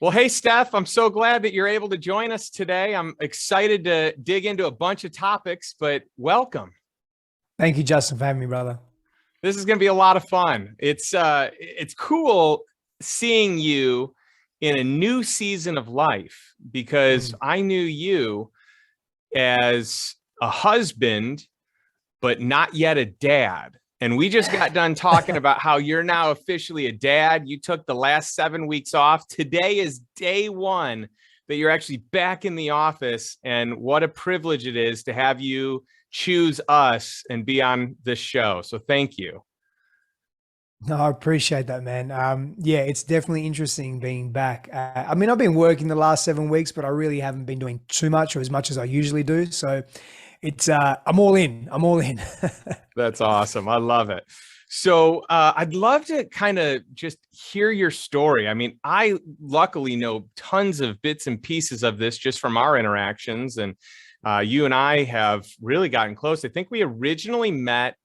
Well, hey, Steph, I'm so glad that you're able to join us today. I'm excited to dig into a bunch of topics, but welcome. Thank you, Justin, for having me, brother. This is going to be a lot of fun. It's cool seeing you in a new season of life because Mm. I knew you as a husband, but not yet a dad. And we just got done talking about how you're now officially a dad. You took the last 7 weeks off. Today is day one that you're actually back in the office. And what a privilege it is to have you choose us and be on this show. So thank you. No, I appreciate that, man. Yeah, it's definitely interesting being back. I mean, I've been working the last 7 weeks, but I really haven't been doing too much or as much as I usually do. So I'm all in. I'm all in. That's awesome. I love it. So I'd love to kind of just hear your story. I mean, I luckily know tons of bits and pieces of this just from our interactions. And you and I have really gotten close. I think we originally met.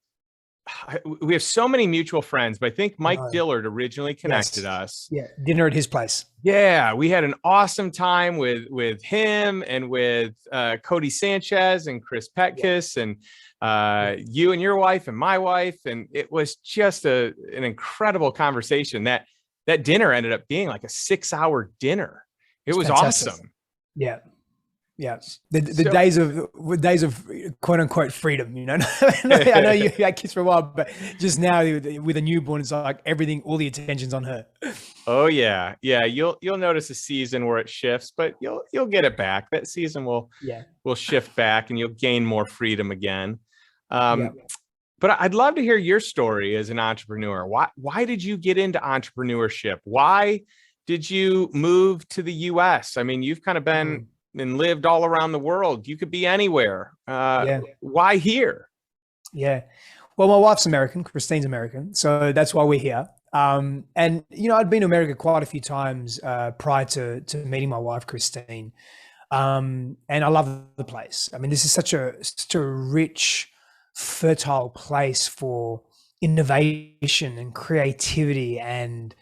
We have so many mutual friends, but I think I Mike know. Dillard originally connected Yes. us. Yeah. Dinner at his place. Yeah, we had an awesome time with him and with Cody Sanchez and Chris Yeah. Petkus and Yeah. you and your wife and my wife, and it was just an incredible conversation. That dinner ended up being like a 6 hour dinner. It It's was fantastic. awesome. Yeah. Yeah. The So days of quote unquote freedom, I know you had kids for a while, but just now with a newborn, it's like everything, all the attention's on her. oh yeah, you'll notice a season where it shifts, but you'll get it back. That season Yeah. will shift back, and you'll gain more freedom again. Yeah. Um, but I'd love to hear your story as an entrepreneur. Why did you get into entrepreneurship? Why did you move to the US? I mean, you've kind of been Mm. and lived all around the world. You could be anywhere. Yeah. Why here? Yeah. Well, my wife's American, Christine's American, so that's why we're here. And I'd been to America quite a few times prior to meeting my wife, Christine. And I love the place. I mean, this is such a rich, fertile place for innovation and creativity, and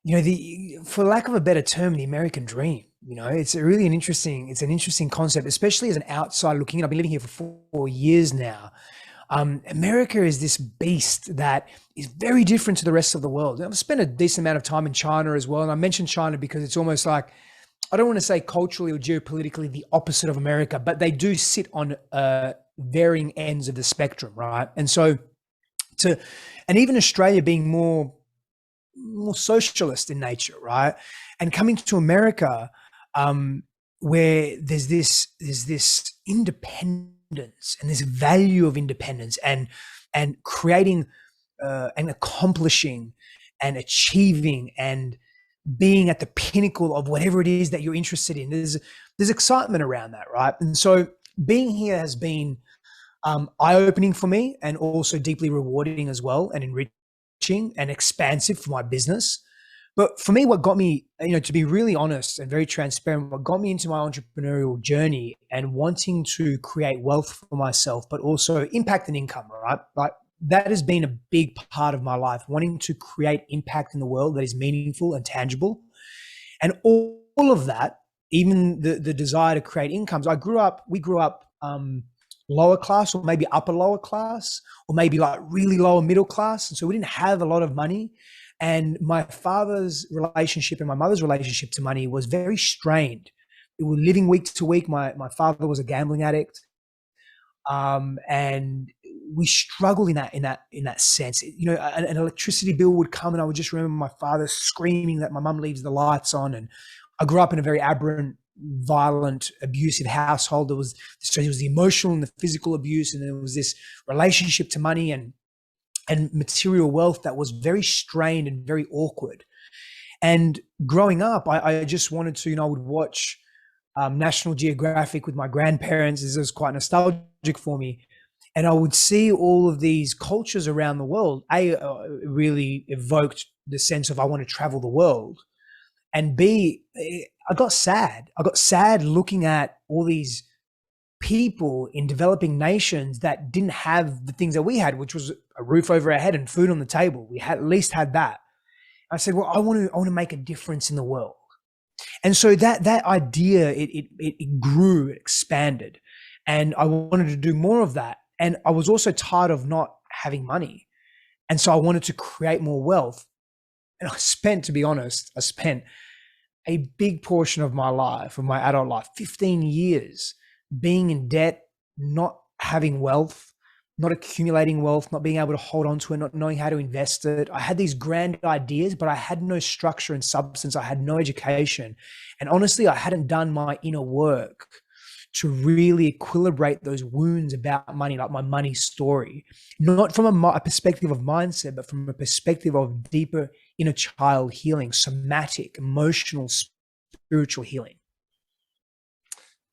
the for lack of a better term, the American dream. It's a really an interesting concept, especially as an outsider looking in. I've been living here for 4 years now. America is this beast that is very different to the rest of the world. I've spent a decent amount of time in China as well. And I mentioned China because it's almost like, I don't want to say culturally or geopolitically the opposite of America, but they do sit on varying ends of the spectrum, right? And so and even Australia being more socialist in nature, right? And coming to America, where there's this independence and this value of independence and creating and accomplishing and achieving and being at the pinnacle of whatever it is that you're interested in. There's excitement around that, right? And so being here has been eye-opening for me and also deeply rewarding as well, and enriching and expansive for my business. But for me, what got me, to be really honest and very transparent, what got me into my entrepreneurial journey and wanting to create wealth for myself, but also impact and income, right? Like that has been a big part of my life, wanting to create impact in the world that is meaningful and tangible. And all of that, even the desire to create incomes. We grew up lower class, or maybe upper lower class, or maybe like really lower middle class. And so we didn't have a lot of money. And my father's relationship and my mother's relationship to money was very strained. We were living week to week. My father was a gambling addict, and we struggled in that sense. An electricity bill would come, and I would just remember my father screaming that my mum leaves the lights on. And I grew up in a very aberrant, violent, abusive household. There was the emotional and the physical abuse, and there was this relationship to money and material wealth that was very strained and very awkward. And growing up, I just wanted to, I would watch National Geographic with my grandparents. This was quite nostalgic for me. And I would see all of these cultures around the world. Really evoked the sense of I want to travel the world. And B, I got sad. I got sad looking at all these people in developing nations that didn't have the things that we had, which was a roof over our head and food on the table. We had at least had that. I said, well, I want to make a difference in the world. And so that idea, it grew, it expanded, and I wanted to do more of that. And I was also tired of not having money. And so I wanted to create more wealth. And to be honest, I spent a big portion of my life, of my adult life, 15 years being in debt, not having wealth, not accumulating wealth, not being able to hold on to it, not knowing how to invest it. I had these grand ideas, but I had no structure and substance. I had no education. And honestly, I hadn't done my inner work to really equilibrate those wounds about money, like my money story, not from a perspective of mindset, but from a perspective of deeper inner child healing, somatic, emotional, spiritual healing.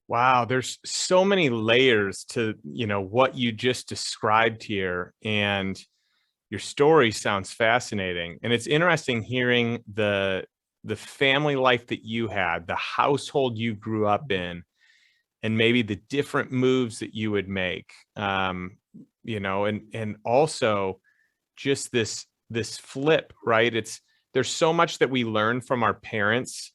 Wow, there's so many layers to, what you just described here, and your story sounds fascinating. And it's interesting hearing the family life that you had, the household you grew up in, and maybe the different moves that you would make, and also just this flip, right? There's so much that we learn from our parents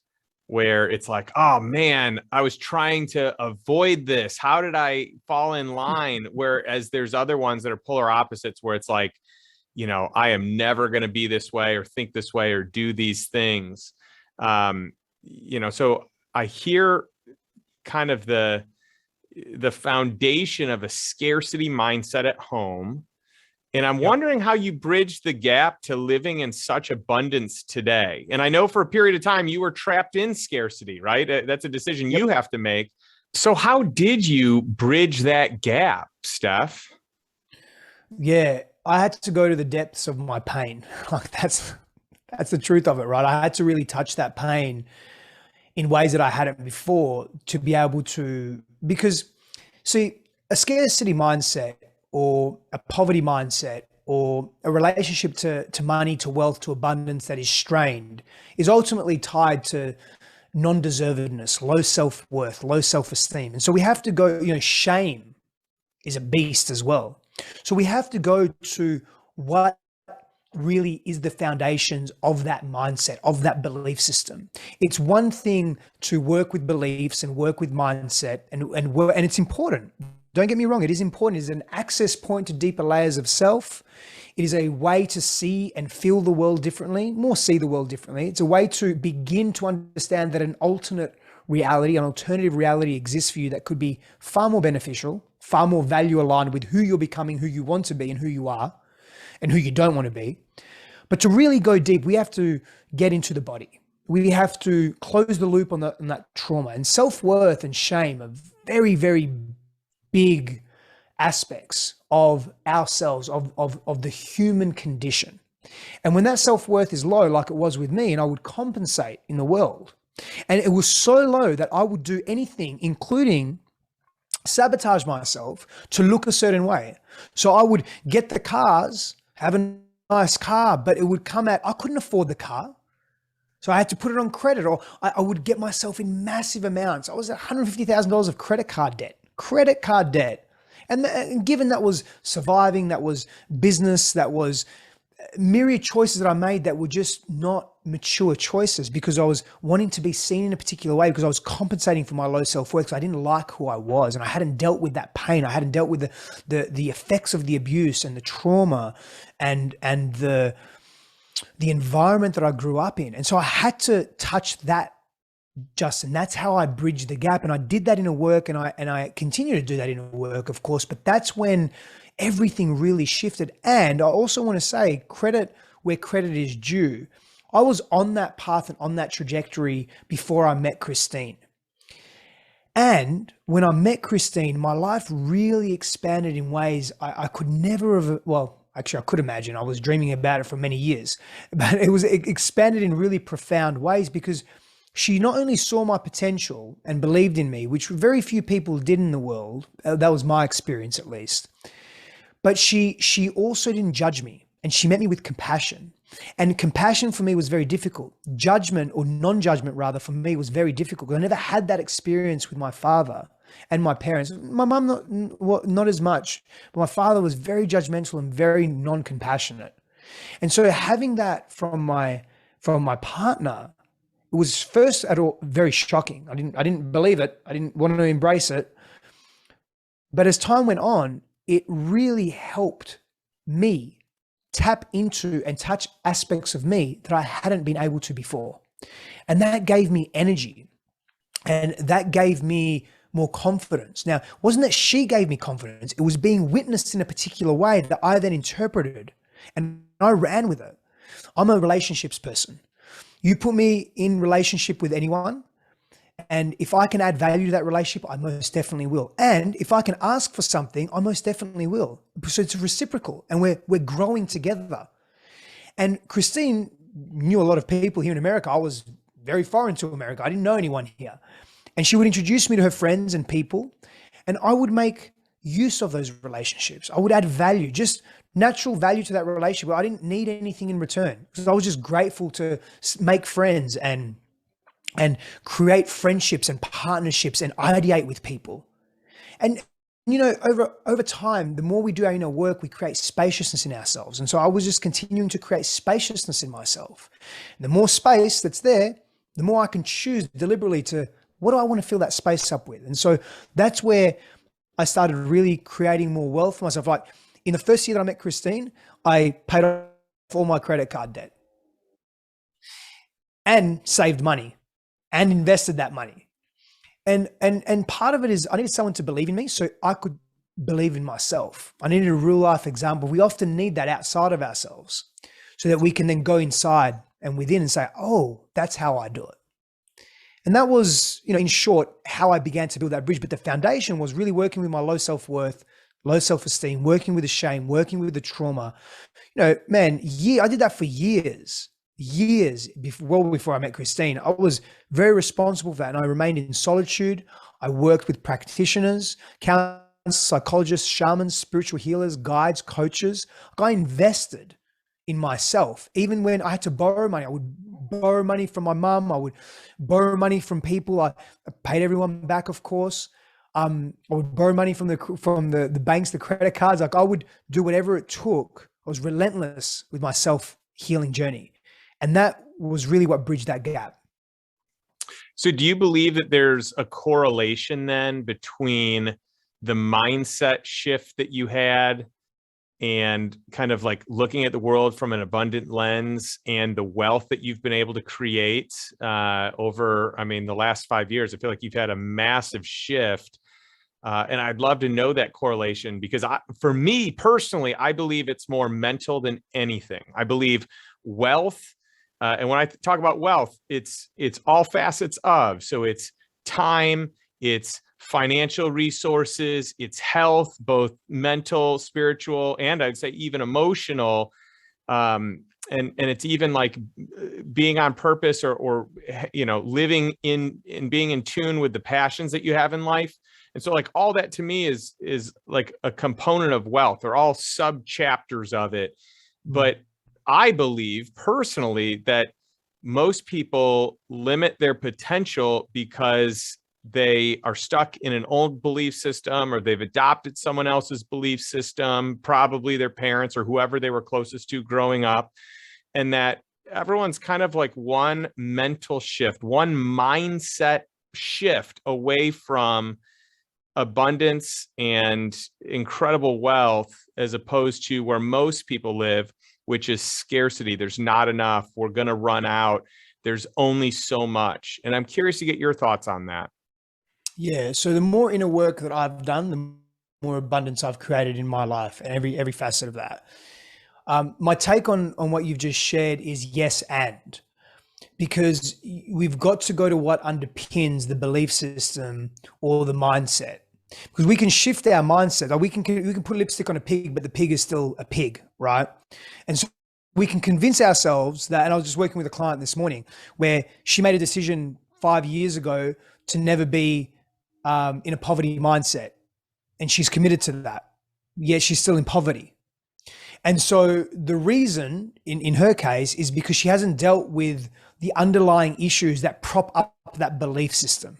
where it's like, oh man, I was trying to avoid this. How did I fall in line? Whereas there's other ones that are polar opposites where it's like, I am never going to be this way or think this way or do these things. So I hear kind of the foundation of a scarcity mindset at home. And I'm wondering how you bridge the gap to living in such abundance today. And I know for a period of time you were trapped in scarcity, right? That's a decision you have to make. So how did you bridge that gap, Steph? Yeah, I had to go to the depths of my pain. Like that's the truth of it, right? I had to really touch that pain in ways that I hadn't before to be able to, because see, a scarcity mindset or a poverty mindset or a relationship to money, to wealth, to abundance that is strained is ultimately tied to non-deservedness, low self-worth, low self-esteem. And so we have to go, shame is a beast as well. So we have to go to what really is the foundations of that mindset, of that belief system. It's one thing to work with beliefs and work with mindset, and it's important. Don't get me wrong, it is important. It is an access point to deeper layers of self. It is a way to see and feel the world differently, more see the world differently. It's a way to begin to understand that an alternate reality, an alternative reality exists for you that could be far more beneficial, far more value aligned with who you're becoming, who you want to be, and who you are, and who you don't want to be. But to really go deep, we have to get into the body. We have to close the loop on that trauma. And self-worth and shame are very, very big aspects of ourselves, of the human condition. And when that self-worth is low, like it was with me, and I would compensate in the world, and it was so low that I would do anything, including sabotage myself to look a certain way. So I would get the cars, have a nice car, but it would come out, I couldn't afford the car. So I had to put it on credit, or I would get myself in massive amounts. I was at $150,000 of credit card debt. And given that was surviving, that was business, that was myriad choices that I made that were just not mature choices, because I was wanting to be seen in a particular way, because I was compensating for my low self-worth, because I didn't like who I was, and I hadn't dealt with that pain. I hadn't dealt with the effects of the abuse and the trauma and the environment that I grew up in. And so I had to touch that, Justin. That's how I bridged the gap. And I did that in a work, and I continue to do that in a work, of course, but that's when everything really shifted. And I also want to say, credit where credit is due. I was on that path and on that trajectory before I met Christine. And when I met Christine, my life really expanded in ways I could never have, well, actually I could imagine. I was dreaming about it for many years, but it expanded in really profound ways, because she not only saw my potential and believed in me, which very few people did in the world. That was my experience, at least. But she also didn't judge me, and she met me with compassion. And compassion for me was very difficult. Judgment, or non-judgment rather, for me was very difficult, because I never had that experience with my father and my parents. My mum, not as much, but my father was very judgmental and very non-compassionate. And so having that from my partner was first at all very shocking. I didn't believe it. I didn't want to embrace it. But as time went on, it really helped me tap into and touch aspects of me that I hadn't been able to before. And that gave me energy. And that gave me more confidence. Now, it wasn't that she gave me confidence. It was being witnessed in a particular way that I then interpreted and I ran with it. I'm a relationships person. You put me in relationship with anyone, and if I can add value to that relationship, I most definitely will. And if I can ask for something, I most definitely will. So it's reciprocal, and we're growing together. And Christine knew a lot of people here in America. I was very foreign to America. I didn't know anyone here. And she would introduce me to her friends and people, and I would make use of those relationships. I would add value, just natural value to that relationship. I didn't need anything in return because I was just grateful to make friends and create friendships and partnerships and ideate with people. And, you know, over time, the more we do our inner work, we create spaciousness in ourselves. And so I was just continuing to create spaciousness in myself. And the more space that's there, the more I can choose deliberately to, what do I want to fill that space up with? And so that's where I started really creating more wealth for myself. Like in the first year that I met Christine, I paid off all my credit card debt and saved money and invested that money. And part of it is I needed someone to believe in me so I could believe in myself. I needed a real life example. We often need that outside of ourselves so that we can then go inside and within and say, oh, that's how I do it. And that was, you know, in short, how I began to build that bridge. But the foundation was really working with my low self-worth, low self-esteem, working with the shame, working with the trauma. You know, man, I did that for years before I met Christine. I was very responsible for that. And I remained in solitude. I worked with practitioners, counselors, psychologists, shamans, spiritual healers, guides, coaches. I invested in myself. Even when I had to borrow money, I would borrow money from my mum. I would borrow money from people. I paid everyone back, of course. I would borrow money from the banks, the credit cards. Like I would do whatever it took. I was relentless with my self-healing journey. And that was really what bridged that gap. So do you believe that there's a correlation then between the mindset shift that you had and kind of like looking at the world from an abundant lens and the wealth that you've been able to create over, I mean, the last 5 years? I feel like you've had a massive shift. And I'd love to know that correlation because for me personally, I believe it's more mental than anything. I believe wealth, and when I talk about wealth, it's all facets of. So it's time, it's financial resources, it's health, both mental, spiritual, and I'd say even emotional. And it's even like being on purpose or you know, living in and being in tune with the passions that you have in life. And so like all that to me is like a component of wealth. They're all sub chapters of it. But I believe personally that most people limit their potential because they are stuck in an old belief system or they've adopted someone else's belief system, probably their parents or whoever they were closest to growing up. And that everyone's kind of like one mental shift, one mindset shift away from abundance and incredible wealth, as opposed to where most people live, which is scarcity. There's not enough. We're going to run out. There's only so much. And I'm curious to get your thoughts on that. Yeah. So the more inner work that I've done, the more abundance I've created in my life and every facet of that. My take on what you've just shared is yes, and because we've got to go to what underpins the belief system or the mindset. Because we can shift our mindset. Like we can put lipstick on a pig, but the pig is still a pig, right? And so we can convince ourselves that, and I was just working with a client this morning where she made a decision 5 years ago to never be in a poverty mindset. And she's committed to that, yet she's still in poverty. And so the reason in her case is because she hasn't dealt with the underlying issues that prop up that belief system.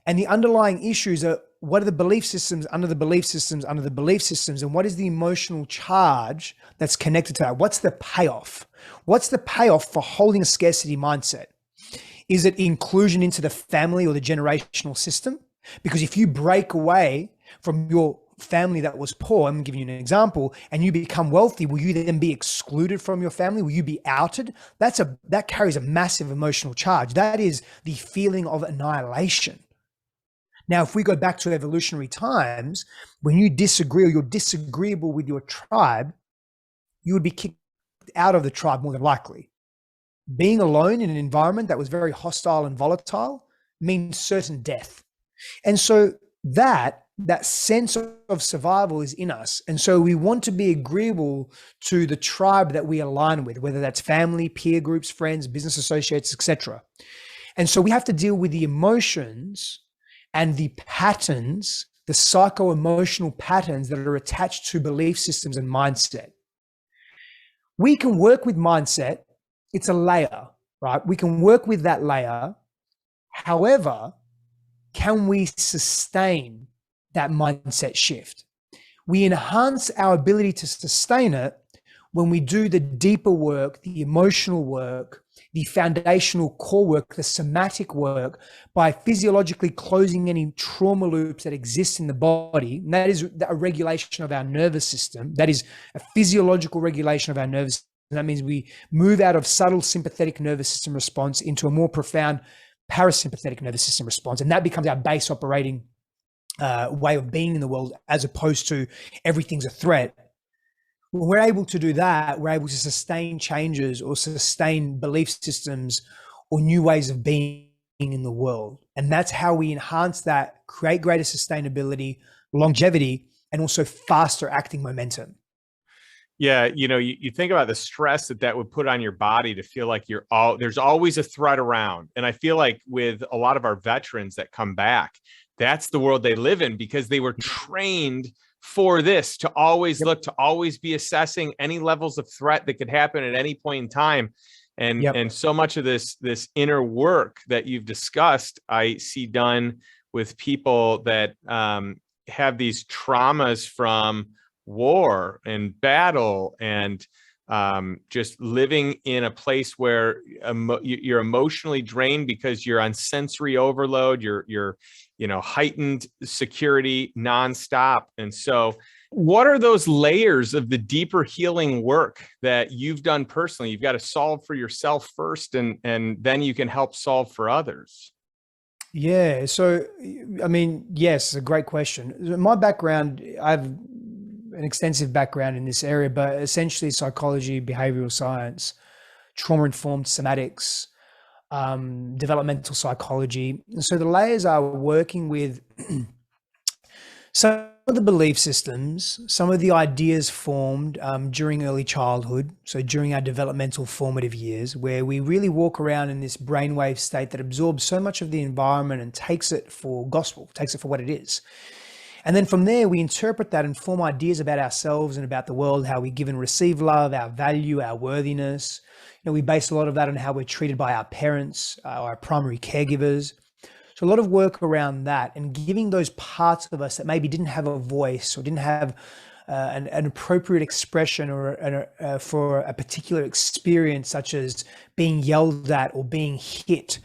And the underlying issues are, what are the belief systems under the belief systems under the belief systems? And what is the emotional charge that's connected to that? What's the payoff? What's the payoff for holding a scarcity mindset? Is it inclusion into the family or the generational system? Because if you break away from your family that was poor, I'm giving you an example, and you become wealthy, will you then be excluded from your family? Will you be outed? That carries a massive emotional charge. That is the feeling of annihilation. Now, if we go back to evolutionary times, when you disagree or you're disagreeable with your tribe, you would be kicked out of the tribe more than likely. Being alone in an environment that was very hostile and volatile means certain death. And so that sense of survival is in us. And so we want to be agreeable to the tribe that we align with, whether that's family, peer groups, friends, business associates, etc. And so we have to deal with the emotions and the patterns, the psycho-emotional patterns that are attached to belief systems and mindset. We can work with mindset. It's a layer, right? We can work with that layer. However, can we sustain that mindset shift? We enhance our ability to sustain it when we do the deeper work, the emotional work, the foundational core work, the somatic work, by physiologically closing any trauma loops that exist in the body. And that is a regulation of our nervous system. That is a physiological regulation of our nervous system. And that means we move out of subtle sympathetic nervous system response into a more profound parasympathetic nervous system response. And that becomes our base operating way of being in the world, as opposed to everything's a threat. When we're able to do that, we're able to sustain changes or sustain belief systems or new ways of being in the world. And that's how we enhance that, create greater sustainability, longevity, and also faster acting momentum. Yeah, you think about the stress that would put on your body to feel like there's always a threat around. And I feel like with a lot of our veterans that come back, that's the world they live in, because they were trained for this, to always look, to always be assessing any levels of threat that could happen at any point in time. And so much of this inner work that you've discussed, I see done with people that have these traumas from war and battle, and just living in a place where you're emotionally drained because you're on sensory overload, you're heightened security nonstop. And so what are those layers of the deeper healing work that you've done personally? You've got to solve for yourself first, and then you can help solve for others. Yeah. So, I mean, yes, a great question. My background, I've an extensive background in this area, but essentially psychology, behavioral science, trauma-informed somatics, developmental psychology. And so the layers are working with some of the belief systems, some of the ideas formed during early childhood, so during our developmental formative years, where we really walk around in this brainwave state that absorbs so much of the environment and takes it for gospel, takes it for what it is. And then from there, we interpret that and form ideas about ourselves and about the world, how we give and receive love, our value, our worthiness. We base a lot of that on how we're treated by our parents, our primary caregivers. So a lot of work around that, and giving those parts of us that maybe didn't have a voice or didn't have an appropriate expression or for a particular experience, such as being yelled at or being hit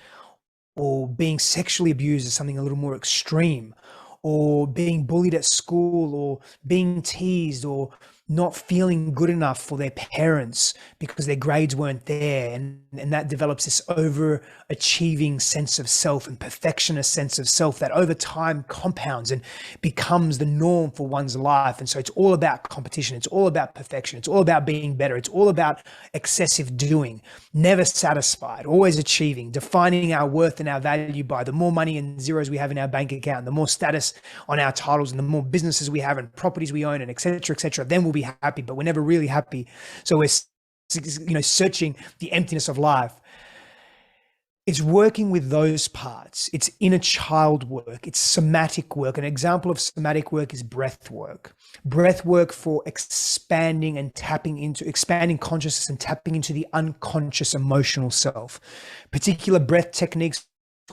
or being sexually abused, is something a little more extreme, or being bullied at school, or being teased, or not feeling good enough for their parents because their grades weren't there. And that develops this overachieving sense of self and perfectionist sense of self that over time compounds and becomes the norm for one's life. And so it's all about competition. It's all about perfection. It's all about being better. It's all about excessive doing, never satisfied, always achieving, defining our worth and our value by the more money and zeros we have in our bank account, the more status on our titles, and the more businesses we have and properties we own, and et cetera, then we'll be happy. But we're never really happy. So we're searching the emptiness of life. It's working with those parts. It's inner child work. It's somatic work. An example of somatic work is breath work. Breath work for expanding consciousness and tapping into the unconscious emotional self. Particular breath techniques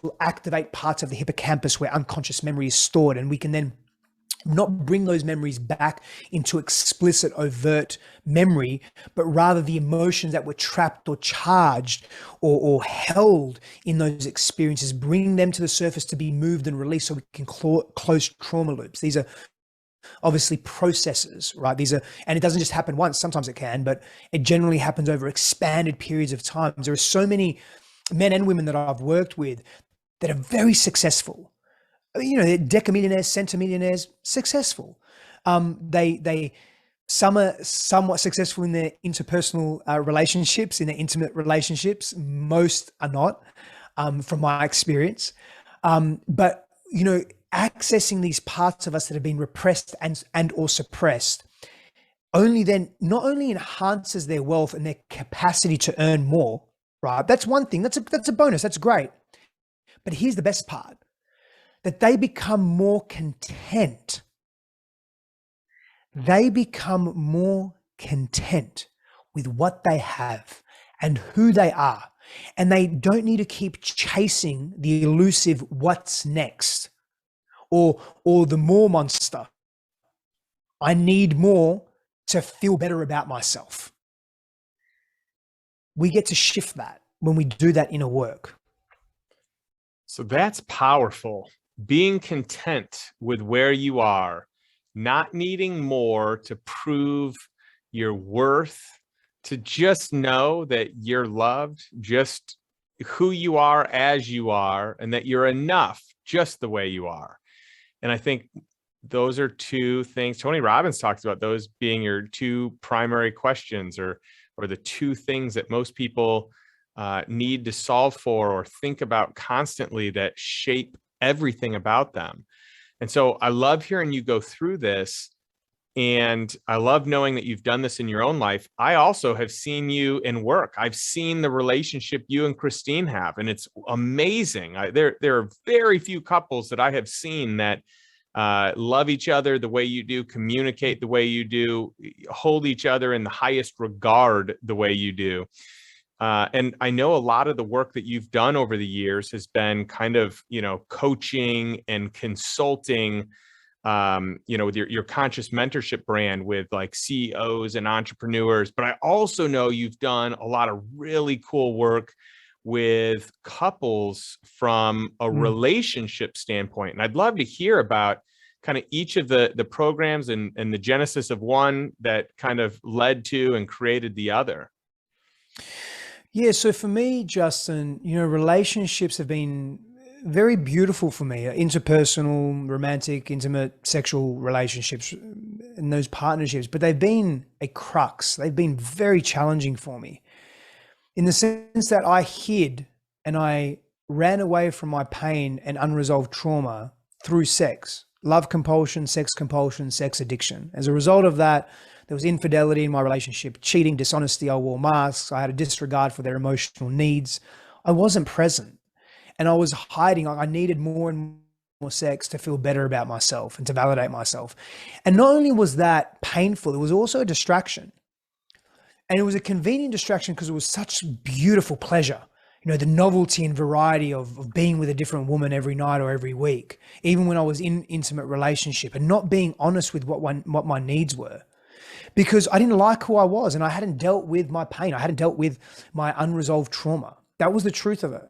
will activate parts of the hippocampus where unconscious memory is stored, and we can then not bring those memories back into explicit, overt memory, but rather the emotions that were trapped or charged or held in those experiences, bring them to the surface to be moved and released so we can close trauma loops. These are obviously processes, right? These are, and it doesn't just happen once. Sometimes it can, but it generally happens over expanded periods of time. There are so many men and women that I've worked with that are very successful. You know, they're decamillionaires, centimillionaires, successful. Some are somewhat successful in their interpersonal relationships, in their intimate relationships. Most are not, from my experience. But, you know, accessing these parts of us that have been repressed and or suppressed only then not only enhances their wealth and their capacity to earn more, right? That's one thing. That's a bonus. That's great. But here's the best part, that they become more content. They become more content with what they have and who they are. And they don't need to keep chasing the elusive what's next or the more monster. I need more to feel better about myself. We get to shift that when we do that inner work. So that's powerful. Being content with where you are, not needing more to prove your worth, to just know that you're loved, just who you are as you are, and that you're enough just the way you are. And I think those are two things Tony Robbins talks about, those being your two primary questions, or the two things that most people need to solve for or think about constantly that shape everything about them. And so I love hearing you go through this, and I love knowing that you've done this in your own life. I also have seen you in work. I've seen the relationship you and Christine have, and it's amazing. There are very few couples that I have seen that love each other the way you do, communicate the way you do, hold each other in the highest regard the way you do. And I know a lot of the work that you've done over the years has been kind of, you know, coaching and consulting, you know, with your conscious mentorship brand with like CEOs and entrepreneurs. But I also know you've done a lot of really cool work with couples from a relationship standpoint. And I'd love to hear about kind of each of the programs and the genesis of one that kind of led to and created the other. Yeah, so for me, Justin, you know, relationships have been very beautiful for me. Interpersonal, romantic, intimate, sexual relationships and those partnerships, but they've been a crux. They've been very challenging for me in the sense that I hid and I ran away from my pain and unresolved trauma through sex, love compulsion, sex addiction. As a result of that, there was infidelity in my relationship, cheating, dishonesty. I wore masks. I had a disregard for their emotional needs. I wasn't present, and I was hiding. I needed more and more sex to feel better about myself and to validate myself. And not only was that painful, it was also a distraction. And it was a convenient distraction because it was such beautiful pleasure. You know, the novelty and variety of being with a different woman every night or every week, even when I was in intimate relationship, and not being honest with what my needs were. Because I didn't like who I was, and I hadn't dealt with my pain. I hadn't dealt with my unresolved trauma. That was the truth of it.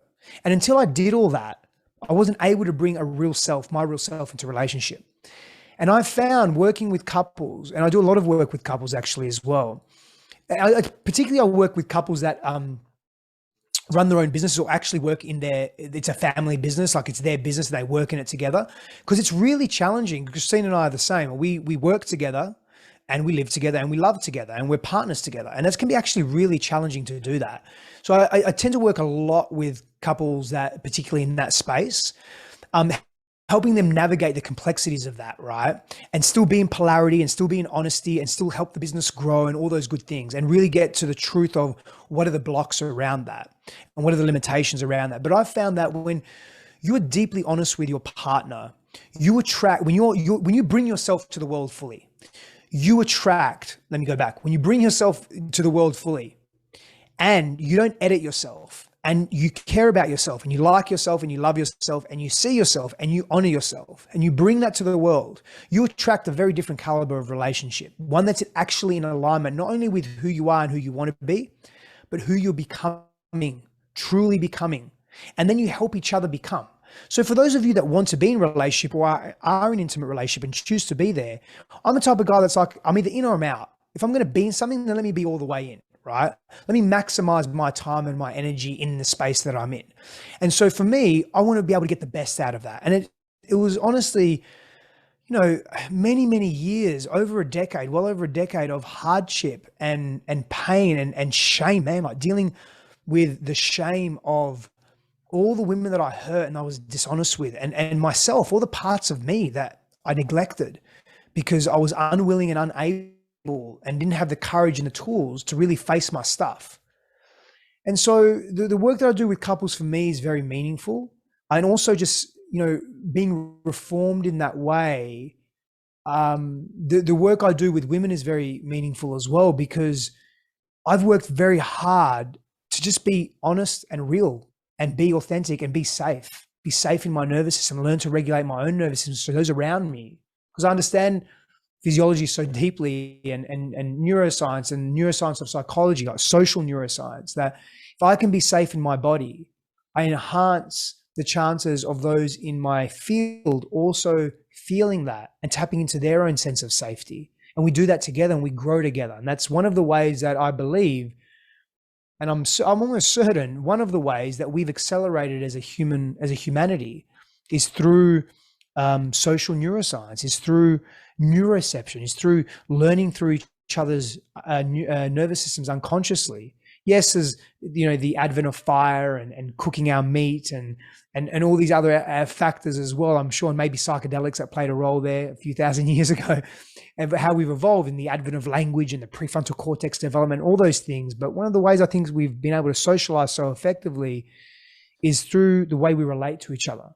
And until I did all that, I wasn't able to bring my real self into relationship. And I found working with couples, and I do a lot of work with couples actually as well. Particularly I work with couples that run their own businesses or actually work in it's a family business, like it's their business, they work in it together. Because it's really challenging. Christine and I are the same. We work together, and we live together, and we love together, and we're partners together. And that can be actually really challenging to do that. So I tend to work a lot with couples that, particularly in that space, helping them navigate the complexities of that, right? And still be in polarity and still be in honesty and still help the business grow and all those good things, and really get to the truth of what are the blocks around that and what are the limitations around that. But I've found that when you are deeply honest with your partner, you attract, when you bring yourself to the world fully, you attract, let me go back. When you bring yourself to the world fully and you don't edit yourself and you care about yourself and you like yourself and you love yourself and you see yourself and you honor yourself and you bring that to the world, you attract a very different caliber of relationship, one that's actually in alignment, not only with who you are and who you want to be, but who you're becoming, truly becoming. And then you help each other become. So for those of you that want to be in a relationship or are in an intimate relationship and choose to be there, I'm the type of guy that's like, I'm either in or I'm out. If I'm going to be in something, then let me be all the way in, right? Let me maximize my time and my energy in the space that I'm in. And so for me, I want to be able to get the best out of that. And it was honestly, many, many years, over a decade, well over a decade of hardship and pain and shame, man, like dealing with the shame of all the women that I hurt and I was dishonest with, and myself, all the parts of me that I neglected because I was unwilling and unable and didn't have the courage and the tools to really face my stuff. And so the work that I do with couples for me is very meaningful. And also just, being reformed in that way. The work I do with women is very meaningful as well, because I've worked very hard to just be honest and real and be authentic and be safe in my nervous system, learn to regulate my own nervous system so those around me, because I understand physiology so deeply and neuroscience of psychology, like social neuroscience, that if I can be safe in my body, I enhance the chances of those in my field also feeling that and tapping into their own sense of safety. And we do that together and we grow together. And that's one of the ways that I believe, and I'm almost certain, one of the ways that we've accelerated as a humanity is through social neuroscience, is through neuroception, is through learning through each other's nervous systems unconsciously. Yes, as the advent of fire and cooking our meat and all these other factors as well, I'm sure, and maybe psychedelics that played a role there a few thousand years ago, and how we've evolved in the advent of language and the prefrontal cortex development, all those things. But one of the ways I think we've been able to socialize so effectively is through the way we relate to each other.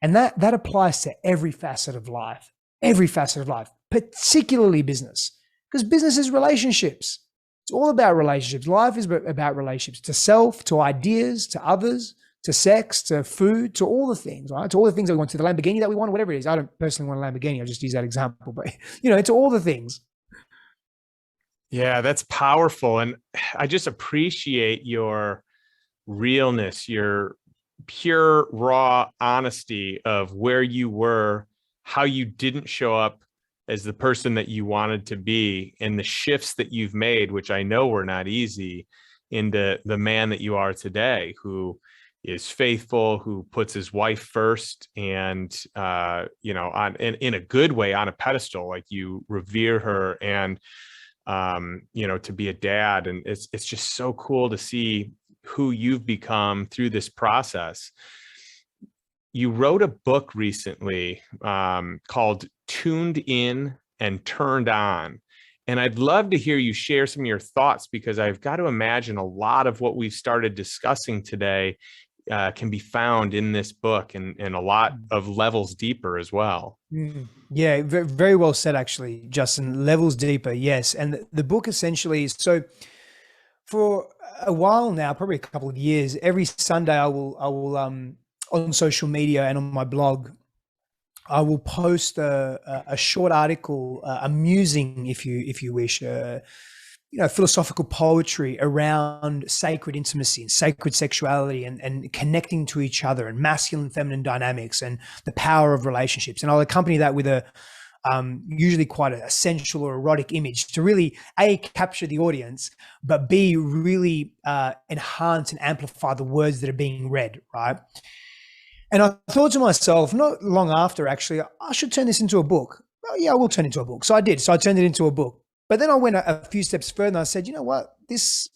And that applies to every facet of life, particularly business, because business is relationships. It's all about relationships. Life is about relationships, to self, to ideas, to others, to sex, to food, to all the things, right? To all the things that we want, to the Lamborghini that we want, whatever it is. I don't personally want a Lamborghini. I just use that example, but to all the things. Yeah, that's powerful. And I just appreciate your realness, your pure, raw honesty of where you were, how you didn't show up as the person that you wanted to be, and the shifts that you've made, which I know were not easy, into the man that you are today, who is faithful, who puts his wife first, and in a good way, on a pedestal, like you revere her, and to be a dad. And it's just so cool to see who you've become through this process. You wrote a book recently called Tuned In and Turned On. And I'd love to hear you share some of your thoughts, because I've got to imagine a lot of what we've started discussing today can be found in this book, and a lot of levels deeper as well. Yeah, very, very well said, actually, Justin. Levels deeper, yes. And the book essentially is, so for a while now, probably a couple of years, every Sunday I will on social media and on my blog, I will post a short article, amusing, if you wish, philosophical poetry around sacred intimacy and sacred sexuality and connecting to each other, and masculine, feminine dynamics, and the power of relationships. And I'll accompany that with a usually quite a sensual or erotic image to really capture the audience, but B, really enhance and amplify the words that are being read, right? And I thought to myself, not long after, actually, I should turn this into a book. Oh, yeah, I will turn it into a book. So I did. So I turned it into a book. But then I went a few steps further and I said, you know what, this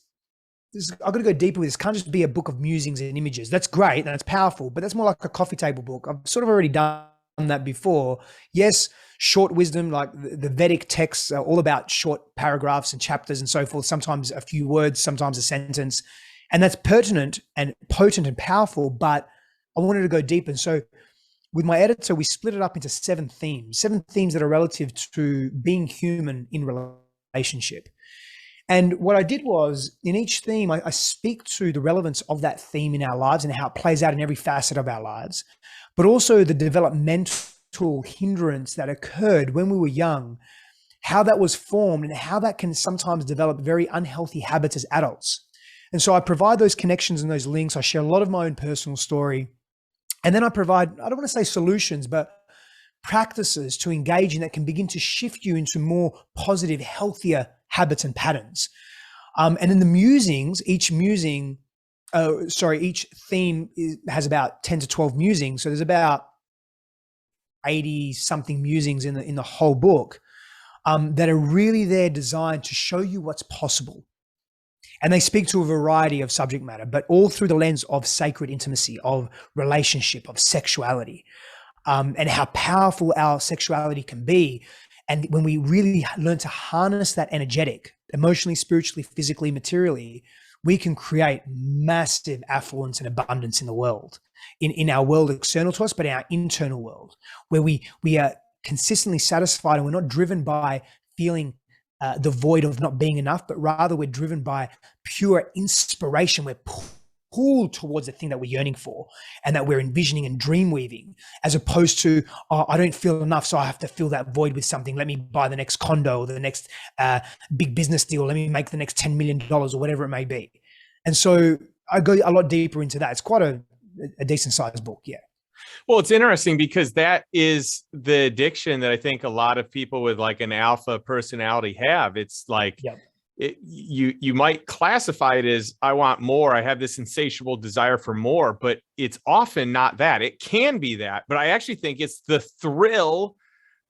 I've got to go deeper with this. It can't just be a book of musings and images. That's great and that's powerful, but that's more like a coffee table book. I've sort of already done that before. Yes, short wisdom, like the Vedic texts are all about short paragraphs and chapters and so forth, sometimes a few words, sometimes a sentence. And that's pertinent and potent and powerful, but I wanted to go deep. And so with my editor, we split it up into seven themes that are relative to being human in relationship. And what I did was, in each theme, I speak to the relevance of that theme in our lives and how it plays out in every facet of our lives, but also the developmental hindrance that occurred when we were young, how that was formed, and how that can sometimes develop very unhealthy habits as adults. And so I provide those connections and those links. I share a lot of my own personal story. And then I provide, I don't want to say solutions, but practices to engage in that can begin to shift you into more positive, healthier habits and patterns. And in the musings, each theme has about 10 to 12 musings. So there's about 80 something musings in the whole book that are really there designed to show you what's possible. And they speak to a variety of subject matter, but all through the lens of sacred intimacy, of relationship, of sexuality, and how powerful our sexuality can be. And when we really learn to harness that energetic, emotionally, spiritually, physically, materially, we can create massive affluence and abundance in the world, in our world external to us, but in our internal world, where we are consistently satisfied and we're not driven by feeling the void of not being enough, but rather we're driven by pure inspiration. We're pulled towards the thing that we're yearning for and that we're envisioning and dream weaving, as opposed to, oh, I don't feel enough, so I have to fill that void with something. Let me buy the next condo or the next big business deal. Let me make the next $10 million or whatever it may be. And so I go a lot deeper into that. It's quite a decent sized book. Yeah. Well, it's interesting because that is the addiction that I think a lot of people with like an alpha personality have. It's like, Yep. You might classify it as, I want more. I have this insatiable desire for more, but it's often not that. It can be that, but I actually think it's the thrill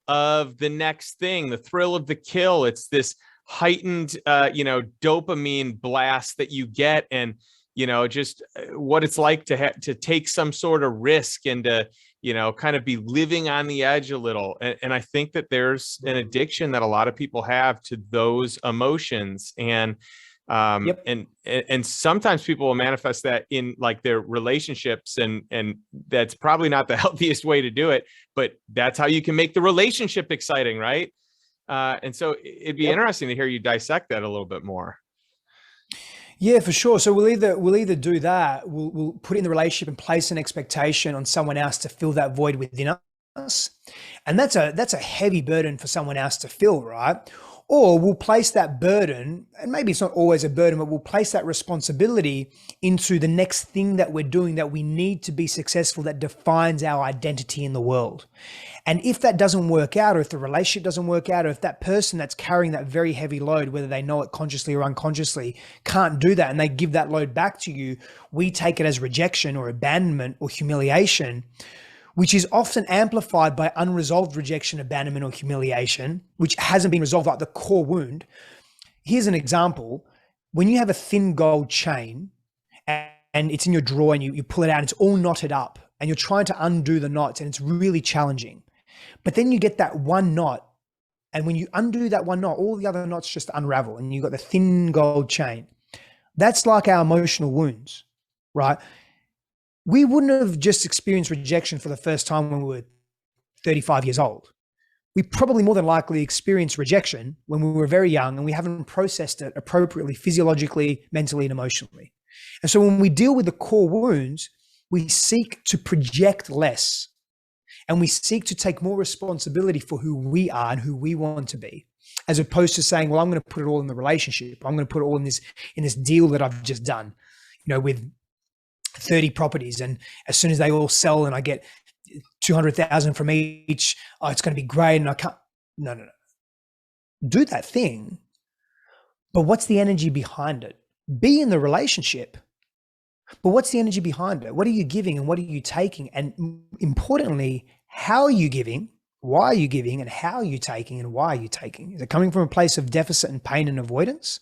of the next thing, the thrill of the kill. It's this heightened, dopamine blast that you get, and just what it's like to take some sort of risk and to, kind of be living on the edge a little. And I think that there's an addiction that a lot of people have to those emotions. And, Yep. and sometimes people will manifest that in like their relationships, and that's probably not the healthiest way to do it, but that's how you can make the relationship exciting. Right. And so it'd be interesting to hear you dissect that a little bit more. Yeah, for sure. So we'll either do that. We'll put in the relationship and place an expectation on someone else to fill that void within us, and that's a heavy burden for someone else to fill, right? Or we'll place that burden, and maybe it's not always a burden, but we'll place that responsibility into the next thing that we're doing that we need to be successful, that defines our identity in the world. And if that doesn't work out, or if the relationship doesn't work out, or if that person that's carrying that very heavy load, whether they know it consciously or unconsciously, can't do that and they give that load back to you, we take it as rejection or abandonment or humiliation, which is often amplified by unresolved rejection, abandonment, or humiliation, which hasn't been resolved, like the core wound. Here's an example. When you have a thin gold chain and it's in your drawer and you pull it out and it's all knotted up and you're trying to undo the knots and it's really challenging, but then you get that one knot, and when you undo that one knot, all the other knots just unravel and you've got the thin gold chain. That's like our emotional wounds, right? We wouldn't have just experienced rejection for the first time when we were 35 years old. We probably more than likely experienced rejection when we were very young and we haven't processed it appropriately, physiologically, mentally, and emotionally. And so when we deal with the core wounds, we seek to project less and we seek to take more responsibility for who we are and who we want to be, as opposed to saying, well, I'm going to put it all in the relationship. I'm going to put it all in this deal that I've just done, with 30 properties, and as soon as they all sell and I get 200,000 from each, oh, it's going to be great. And I can't, no. Do that thing. But what's the energy behind it? Be in the relationship, but what's the energy behind it? What are you giving and what are you taking? And importantly, how are you giving? Why are you giving? And how are you taking and why are you taking? Is it coming from a place of deficit and pain and avoidance?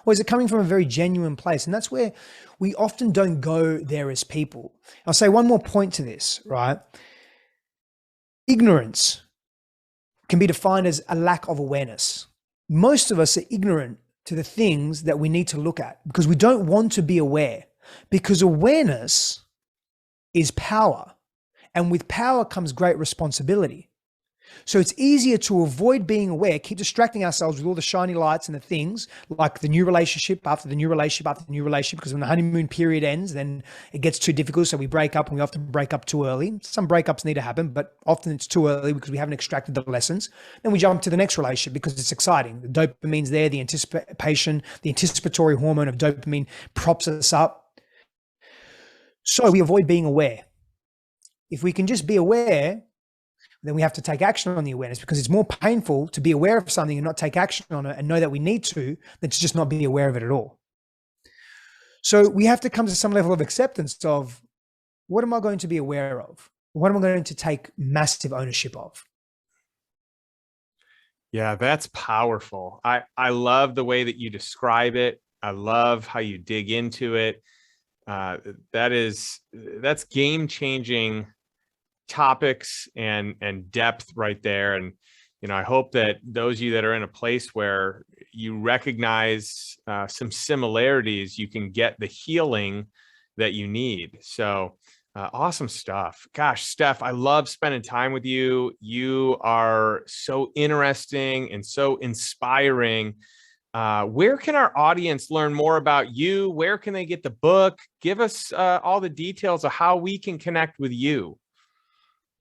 Or is it coming from a very genuine place? And that's where we often don't go there as people. I'll say one more point to this, right? Ignorance can be defined as a lack of awareness. Most of us are ignorant to the things that we need to look at because we don't want to be aware, because awareness is power. And with power comes great responsibility. So it's easier to avoid being aware, keep distracting ourselves with all the shiny lights and the things like the new relationship after the new relationship after the new relationship, because when the honeymoon period ends, then it gets too difficult. So we break up, and we often break up too early. Some breakups need to happen, but often it's too early because we haven't extracted the lessons. Then we jump to the next relationship because it's exciting. The dopamine's there, the anticipation, the anticipatory hormone of dopamine props us up. So we avoid being aware. If we can just be aware, then we have to take action on the awareness, because it's more painful to be aware of something and not take action on it and know that we need to, than to just not be aware of it at all. So we have to come to some level of acceptance of, what am I going to be aware of? What am I going to take massive ownership of? Yeah, that's powerful. I love the way that you describe it. I love how you dig into it. That's game-changing topics and depth right there. And I hope that those of you that are in a place where you recognize some similarities, you can get the healing that you need. So awesome stuff. Gosh, Steph, I love spending time with you. You are so interesting and so inspiring. Where can our audience learn more about you? Where can they get the book? Give us all the details of how we can connect with you.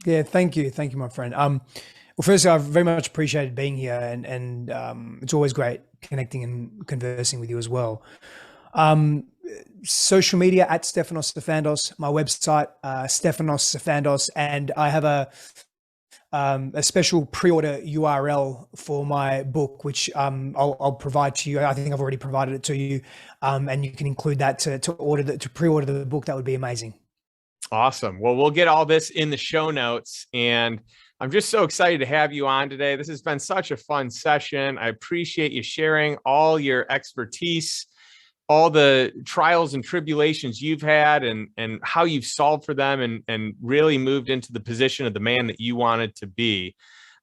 Yeah, thank you, my friend. Well, firstly, I've very much appreciated being here, and it's always great connecting and conversing with you as well. Social media at Stefanos Sifandos, my website, Stefanos Sifandos, and I have a special pre-order URL for my book, which I'll provide to you. I think I've already provided it to you, and you can include that to pre-order the book. That would be amazing. Awesome. Well, we'll get all this in the show notes, and I'm just so excited to have you on today. This has been such a fun session. I appreciate you sharing all your expertise, all the trials and tribulations you've had, and how you've solved for them, and really moved into the position of the man that you wanted to be.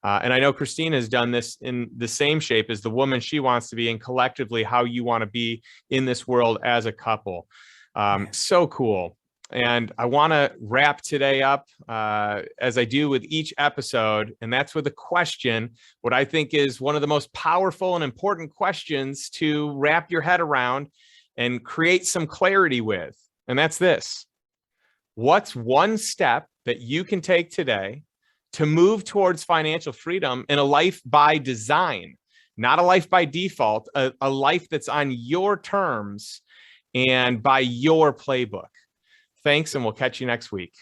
And I know Christine has done this in the same shape as the woman she wants to be, and collectively how you want to be in this world as a couple. So cool. And I want to wrap today up as I do with each episode, and that's with a question, what I think is one of the most powerful and important questions to wrap your head around and create some clarity with. And that's this: what's one step that you can take today to move towards financial freedom in a life by design, not a life by default, a life that's on your terms and by your playbook? Thanks, and we'll catch you next week.